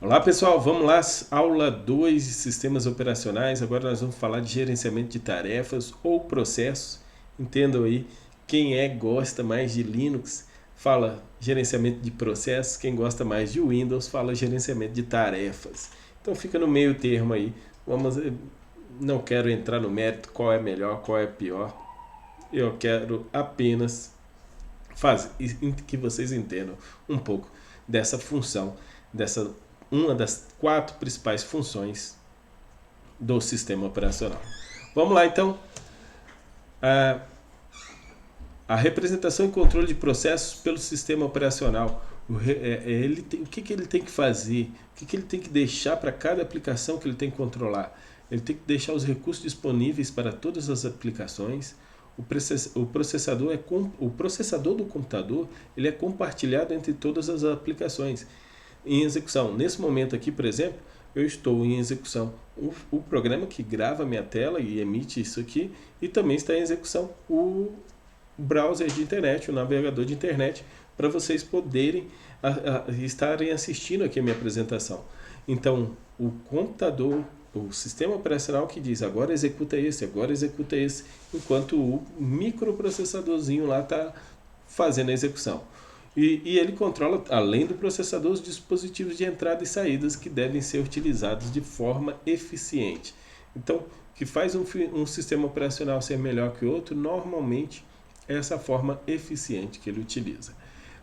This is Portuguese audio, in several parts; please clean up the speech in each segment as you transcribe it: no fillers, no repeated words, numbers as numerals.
Olá pessoal, vamos lá, aula 2 de sistemas operacionais. Agora nós vamos falar de gerenciamento de tarefas ou processos. Entendam aí, quem gosta mais de Linux fala gerenciamento de processos, quem gosta mais de Windows fala gerenciamento de tarefas. Então fica no meio termo aí. Não quero entrar no mérito qual é melhor, qual é pior. Eu quero apenas fazer que vocês entendam um pouco dessa função, dessa uma das 4 principais funções do sistema operacional. Vamos lá então. A representação e controle de processos pelo sistema operacional. O que ele tem que fazer? O que ele tem que deixar para cada aplicação que ele tem que controlar? Ele tem que deixar os recursos disponíveis para todas as aplicações. O processador do computador ele é compartilhado entre todas as aplicações em execução. Nesse momento aqui, por exemplo, eu estou em execução o programa que grava minha tela e emite isso aqui, e também está em execução o browser de internet, o navegador de internet, para vocês poderem estarem assistindo aqui a minha apresentação. Então, o computador, o sistema operacional que diz agora executa esse, enquanto o microprocessadorzinho lá está fazendo a execução. E ele controla, além do processador, os dispositivos de entrada e saídas que devem ser utilizados de forma eficiente. Então, o que faz um sistema operacional ser melhor que o outro, normalmente, é essa forma eficiente que ele utiliza.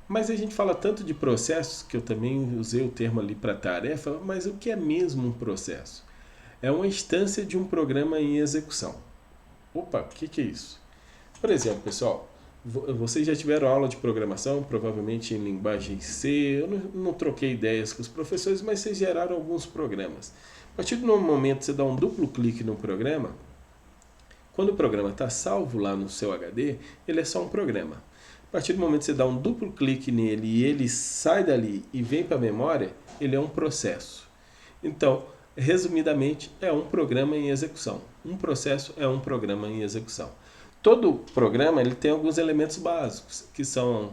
Mas a gente fala tanto de processos, que eu também usei o termo ali para tarefa, mas o que é mesmo um processo? É uma instância de um programa em execução. Opa, o que é isso? Por exemplo, pessoal, vocês já tiveram aula de programação, provavelmente em linguagem C. Eu não troquei ideias com os professores, mas vocês geraram alguns programas. A partir do momento que você dá um duplo clique no programa, quando o programa está salvo lá no seu HD, ele é só um programa. A partir do momento que você dá um duplo clique nele e ele sai dali e vem para a memória, ele é um processo. Então, resumidamente, é um programa em execução. Um processo é um programa em execução. Todo programa ele tem alguns elementos básicos, que são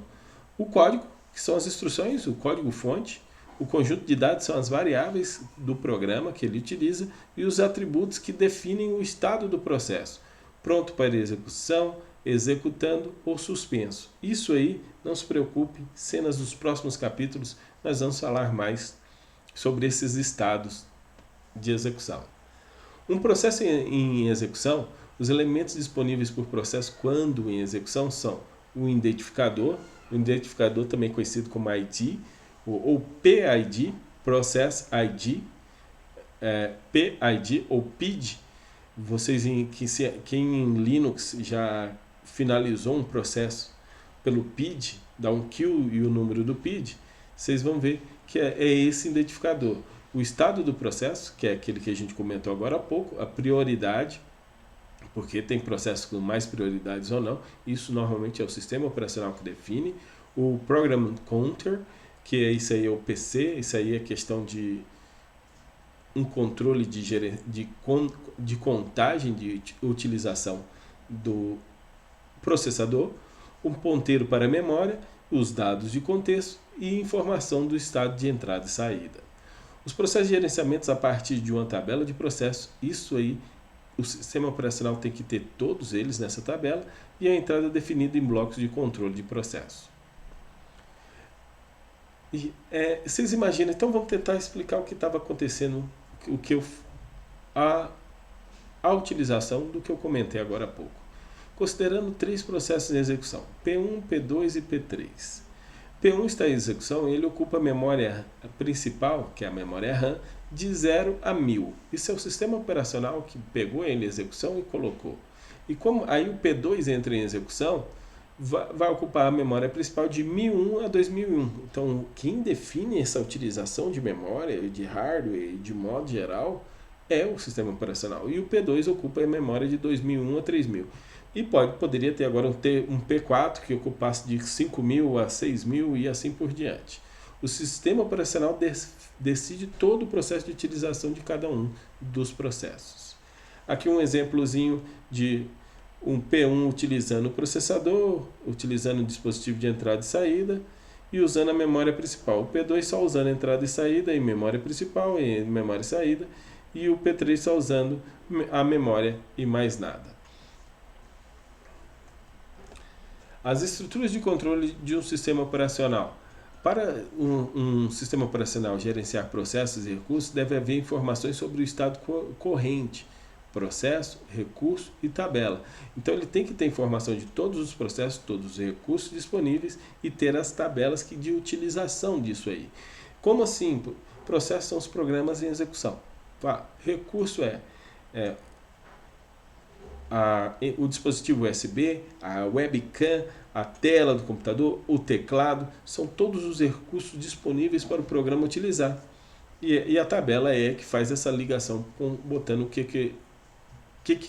o código, que são as instruções, o código-fonte, o conjunto de dados são as variáveis do programa que ele utiliza e os atributos que definem o estado do processo, pronto para execução, executando ou suspenso. Isso aí, não se preocupe, cenas dos próximos capítulos nós vamos falar mais sobre esses estados de execução. Um processo em execução, os elementos disponíveis por processo quando em execução são o identificador também conhecido como ID, ou PID, Process ID, PID ou PID. Quem em Linux já finalizou um processo pelo PID, dá um kill e o número do PID, vocês vão ver que é esse identificador. O estado do processo, que é aquele que a gente comentou agora há pouco, a prioridade, porque tem processos com mais prioridades ou não, isso normalmente é o sistema operacional que define. O Program Counter, que isso aí é o PC, isso aí é questão de um controle de contagem de utilização do processador, um ponteiro para a memória, os dados de contexto e informação do estado de entrada e saída. Os processos de gerenciamento a partir de uma tabela de processos, isso aí o sistema operacional tem que ter todos eles nessa tabela e a entrada definida em blocos de controle de processo. Vocês imaginam, então vamos tentar explicar o que estava acontecendo, a utilização do que eu comentei agora há pouco. Considerando 3 processos em execução, P1, P2 e P3. P1 está em execução e ele ocupa a memória principal, que é a memória RAM, de 0 a 1000. Isso é o sistema operacional que pegou ele em execução e colocou. E como aí o P2 entra em execução, vai ocupar a memória principal de 1001 a 2001. Então, quem define essa utilização de memória, de hardware, de modo geral, é o sistema operacional. E o P2 ocupa a memória de 2001 a 3000. E poderia ter agora um P4 que ocupasse de 5.000 a 6.000 e assim por diante. O sistema operacional decide todo o processo de utilização de cada um dos processos. Aqui um exemplozinho de um P1 utilizando o processador, utilizando o dispositivo de entrada e saída, e usando a memória principal. O P2 só usando entrada e saída e memória principal e memória e saída, e o P3 só usando a memória e mais nada. As estruturas de controle de um sistema operacional. Para um sistema operacional gerenciar processos e recursos, deve haver informações sobre o estado corrente, processo, recurso e tabela. Então ele tem que ter informação de todos os processos, todos os recursos disponíveis e ter as tabelas de utilização disso aí. Como assim? Processos são os programas em execução. Recurso o dispositivo USB, a webcam, a tela do computador, o teclado, são todos os recursos disponíveis para o programa utilizar. E a tabela que faz essa ligação, botando o que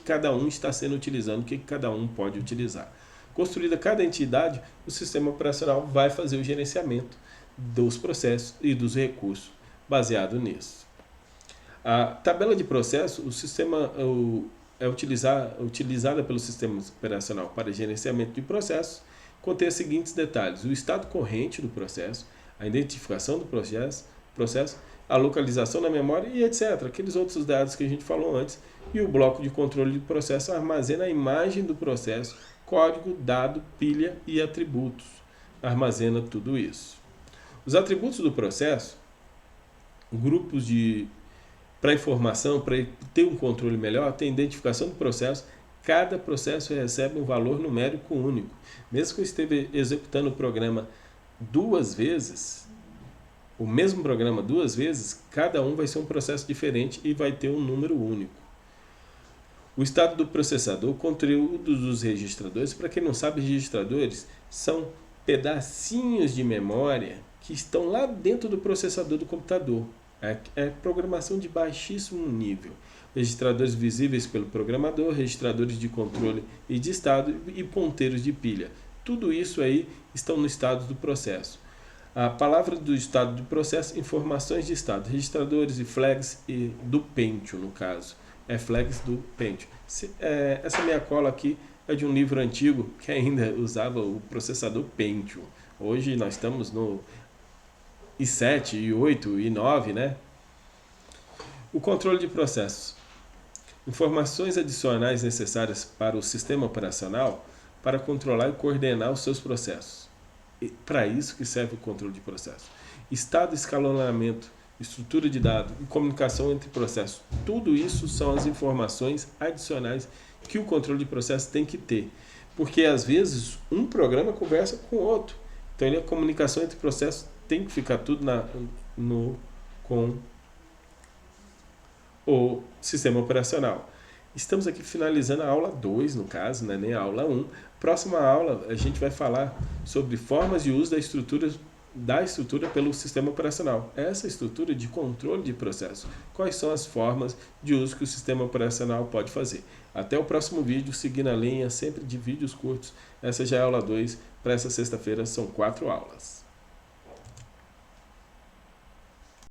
cada um está sendo utilizando, o que cada um pode utilizar. Construída cada entidade, o sistema operacional vai fazer o gerenciamento dos processos e dos recursos baseado nisso. A tabela de processo, é utilizada pelo sistema operacional para gerenciamento de processos, contém os seguintes detalhes: o estado corrente do processo, a identificação do processo, a localização na memória e etc. Aqueles outros dados que a gente falou antes. E o bloco de controle do processo armazena a imagem do processo, código, dado, pilha e atributos. Armazena tudo isso. Os atributos do processo, grupos para informação, para ter um controle melhor, tem identificação do processo. Cada processo recebe um valor numérico único. Mesmo que eu esteja executando o programa duas vezes, o mesmo programa duas vezes, cada um vai ser um processo diferente e vai ter um número único. O estado do processador, o conteúdo dos registradores. Para quem não sabe, registradores são pedacinhos de memória que estão lá dentro do processador do computador. É programação de baixíssimo nível. Registradores visíveis pelo programador, registradores de controle e de estado e ponteiros de pilha. Tudo isso aí estão no estado do processo. A palavra do estado do processo, informações de estado, registradores e flags do Pentium, no caso. Flags do Pentium. Essa minha cola aqui é de um livro antigo que ainda usava o processador Pentium. Hoje nós estamos no i7, i8, i9, né? O controle de processos. Informações adicionais necessárias para o sistema operacional para controlar e coordenar os seus processos. Para isso que serve o controle de processos. Estado, escalonamento, estrutura de dados e comunicação entre processos. Tudo isso são as informações adicionais que o controle de processo tem que ter. Porque às vezes um programa conversa com o outro. Então a comunicação entre processos tem que ficar tudo com o sistema operacional. Estamos aqui finalizando a aula 2, no caso, né? Nem a aula 1. Próxima aula a gente vai falar sobre formas de uso da estrutura pelo sistema operacional. Essa estrutura de controle de processo. Quais são as formas de uso que o sistema operacional pode fazer. Até o próximo vídeo, seguindo a linha sempre de vídeos curtos. Essa já é a aula 2. Para essa sexta-feira são 4 aulas.